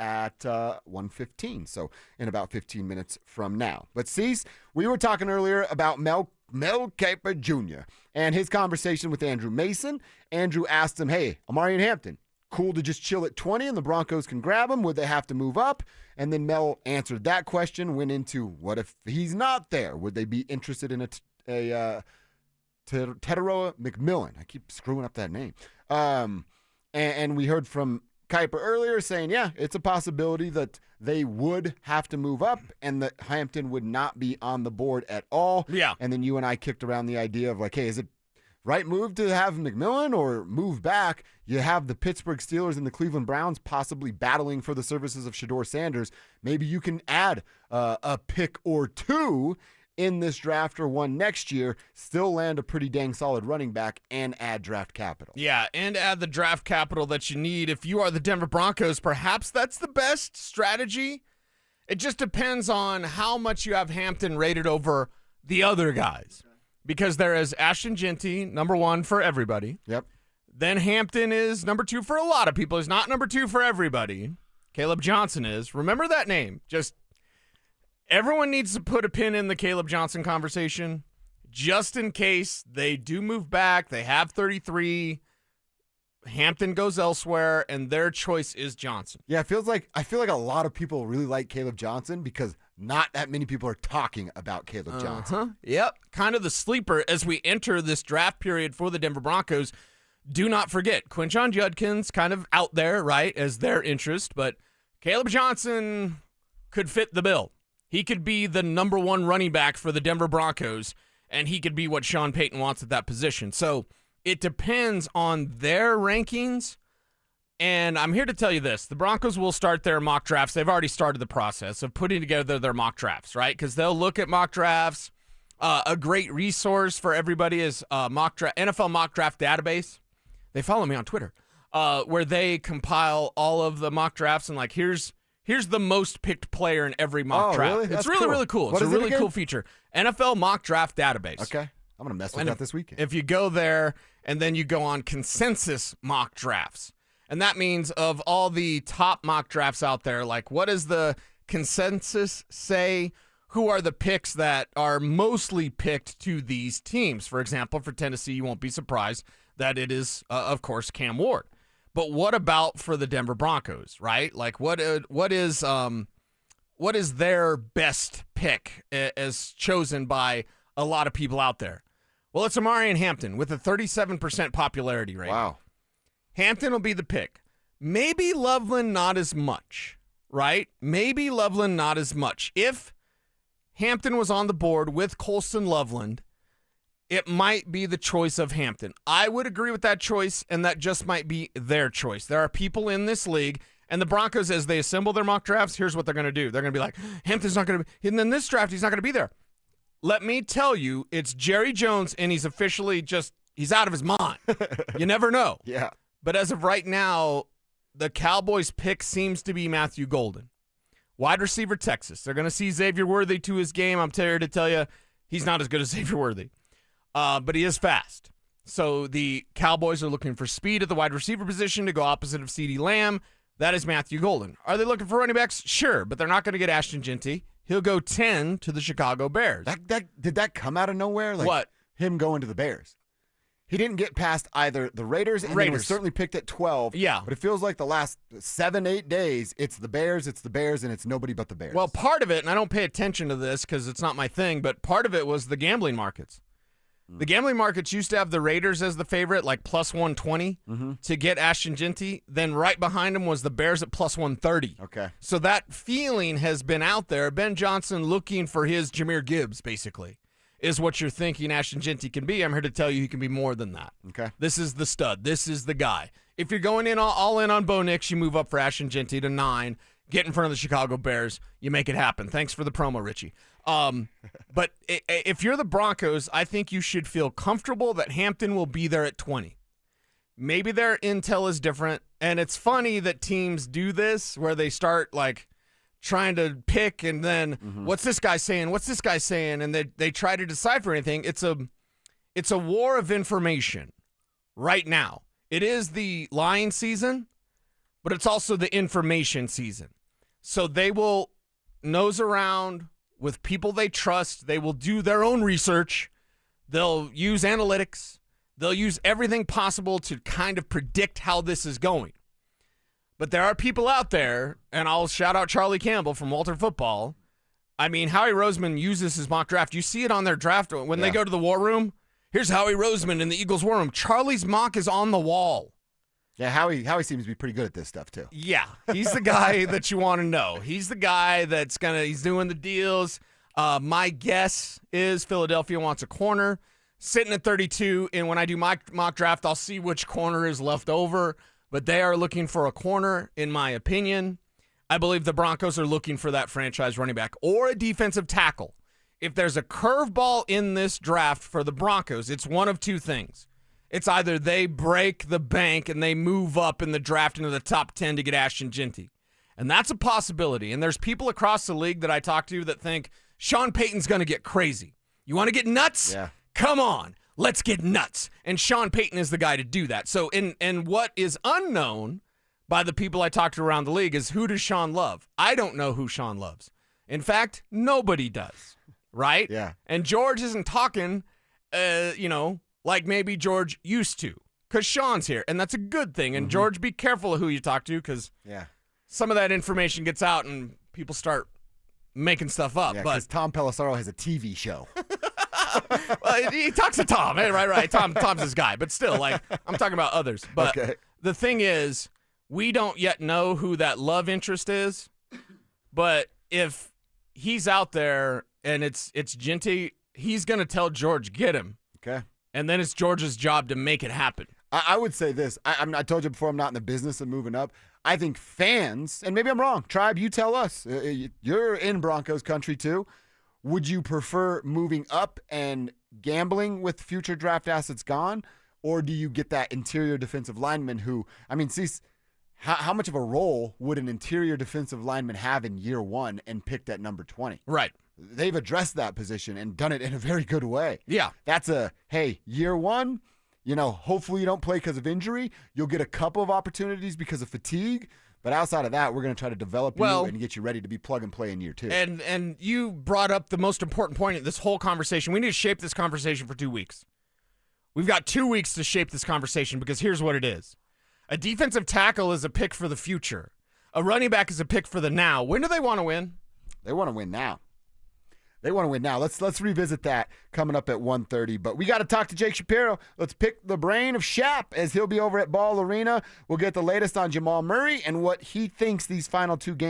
at 1:15, so in about 15 minutes from now. But Cease, we were talking earlier about Mel Kiper Jr. and his conversation with Andrew Mason. Andrew asked him, hey, Amari and Hampton, cool to just chill at 20 and the Broncos can grab him? Would they have to move up? And then Mel answered that question, went into what if he's not there? Would they be interested in a Teteroa McMillan? I keep screwing up that name. And we heard from Kiper earlier saying, yeah, it's a possibility that they would have to move up and that Hampton would not be on the board at all. Yeah. And then you and I kicked around the idea of like, hey, is it right move to have McMillan or move back? You have the Pittsburgh Steelers and the Cleveland Browns possibly battling for the services of Shedeur Sanders. Maybe you can add a pick or two in this draft or one next year, still land a pretty dang solid running back and add draft capital. Yeah, and add the draft capital that you need. If you are the Denver Broncos, perhaps that's the best strategy. It just depends on how much you have Hampton rated over the other guys. Because there is Ashton Genty, number one for everybody. Yep. Then Hampton is number two for a lot of people. He's not number two for everybody. Caleb Johnson is. Remember that name. Just everyone needs to put a pin in the Caleb Johnson conversation just in case they do move back. They have 33. Hampton goes elsewhere, and their choice is Johnson. Yeah, I feel like a lot of people really like Caleb Johnson because not that many people are talking about Caleb Johnson. Yep, kind of the sleeper as we enter this draft period for the Denver Broncos. Do not forget, Quinshon Judkins kind of out there, right, as their interest, but Caleb Johnson could fit the bill. He could be the number one running back for the Denver Broncos, and he could be what Sean Payton wants at that position. So it depends on their rankings, and I'm here to tell you this. The Broncos will start their mock drafts. They've already started the process of putting together their mock drafts, right? Because they'll look at mock drafts. A great resource for everybody is NFL Mock Draft Database. They follow me on Twitter, where they compile all of the mock drafts and like, here's the most picked player in every mock draft. Really? It's really cool. It's a really cool feature. NFL Mock Draft Database. Okay. I'm going to mess with that this weekend. If you go there and then you go on consensus mock drafts, and that means of all the top mock drafts out there, like what does the consensus say? Who are the picks that are mostly picked to these teams? For example, for Tennessee, you won't be surprised that it is, of course, Cam Ward. But what about for the Denver Broncos, right? Like what is their best pick as chosen by a lot of people out there? Well, it's Amari and Hampton with a 37% popularity rate. Wow. Hampton will be the pick. Maybe Loveland not as much, right? Maybe Loveland not as much. If Hampton was on the board with Colston Loveland, it might be the choice of Hampton. I would agree with that choice, and that just might be their choice. There are people in this league, and the Broncos, as they assemble their mock drafts, here's what they're going to do. They're going to be like, Hampton's not going to be, and then this draft, he's not going to be there. Let me tell you, it's Jerry Jones, and he's officially he's out of his mind. You never know. Yeah. But as of right now, the Cowboys' pick seems to be Matthew Golden. Wide receiver, Texas. They're going to see Xavier Worthy to his game. I'm here to tell you, he's not as good as Xavier Worthy. But he is fast. So the Cowboys are looking for speed at the wide receiver position to go opposite of CeeDee Lamb. That is Matthew Golden. Are they looking for running backs? Sure, but they're not going to get Ashton Genty. He'll go 10 to the Chicago Bears. Did that come out of nowhere? Like what? Him going to the Bears. He didn't get past either the Raiders, and he was certainly picked at 12. Yeah. But it feels like the last 7-8 days, it's the Bears, and it's nobody but the Bears. Well, part of it, and I don't pay attention to this because it's not my thing, but part of it was the gambling markets. The gambling markets used to have the Raiders as the favorite, like plus 120 to get Ashton Genty. Then right behind him was the Bears at plus 130. Okay. So that feeling has been out there. Ben Johnson looking for his Jahmyr Gibbs, basically, is what you're thinking Ashton Genty can be. I'm here to tell you he can be more than that. Okay. This is the stud. This is the guy. If you're going in all in on Bo Nix, you move up for Ashton Genty to 9. Get in front of the Chicago Bears. You make it happen. Thanks for the promo, Richie. But if you're the Broncos, I think you should feel comfortable that Hampton will be there at 20. Maybe their intel is different, and it's funny that teams do this where they start like trying to pick and then what's this guy saying? What's this guy saying? And they try to decipher anything. It's a war of information right now. It is the lying season, but it's also the information season. So they will nose around with people they trust. They will do their own research. They'll use analytics. They'll use everything possible to kind of predict how this is going. But there are people out there, and I'll shout out Charlie Campbell from Walter Football. I mean, Howie Roseman uses his mock draft. You see it on their draft when they go to the war room. Here's Howie Roseman in the Eagles war room. Charlie's mock is on the wall. Yeah, Howie seems to be pretty good at this stuff, too. Yeah, he's the guy that you want to know. He's the guy that's he's doing the deals. My guess is Philadelphia wants a corner. Sitting at 32, and when I do my mock draft, I'll see which corner is left over. But they are looking for a corner, in my opinion. I believe the Broncos are looking for that franchise running back or a defensive tackle. If there's a curveball in this draft for the Broncos, it's one of two things. It's either they break the bank and they move up in the draft into the top 10 to get Ashton Genty. And that's a possibility. And there's people across the league that I talk to that think Sean Payton's going to get crazy. You want to get nuts? Yeah. Come on. Let's get nuts. And Sean Payton is the guy to do that. So and what is unknown by the people I talk to around the league is, who does Sean love? I don't know who Sean loves. In fact, nobody does. Right? Yeah. And George isn't talking, like maybe George used to, because Sean's here, and that's a good thing. And George, be careful of who you talk to, because some of that information gets out and people start making stuff up. Yeah, but because Tom Pelissero has a TV show. well, he talks to Tom, right? Tom's his guy, but still, I'm talking about others. But the thing is, we don't yet know who that love interest is. But if he's out there and it's Genty, he's gonna tell George, get him. Okay. And then it's George's job to make it happen. I would say this. I told you before, I'm not in the business of moving up. I think fans, and maybe I'm wrong, Tribe, you tell us. You're in Broncos country too. Would you prefer moving up and gambling with future draft assets gone? Or do you get that interior defensive lineman who, how much of a role would an interior defensive lineman have in year one and picked at number 20? Right. They've addressed that position and done it in a very good way. Yeah. That's year one, hopefully you don't play because of injury. You'll get a couple of opportunities because of fatigue. But outside of that, we're going to try to develop you and get you ready to be plug and play in year two. And you brought up the most important point in this whole conversation. We need to shape this conversation for 2 weeks. We've got 2 weeks to shape this conversation, because here's what it is. A defensive tackle is a pick for the future. A running back is a pick for the now. When do they want to win? They want to win now. Let's revisit that coming up at 1:30. But we got to talk to Jake Shapiro. Let's pick the brain of Shap, as he'll be over at Ball Arena. We'll get the latest on Jamal Murray and what he thinks these final two games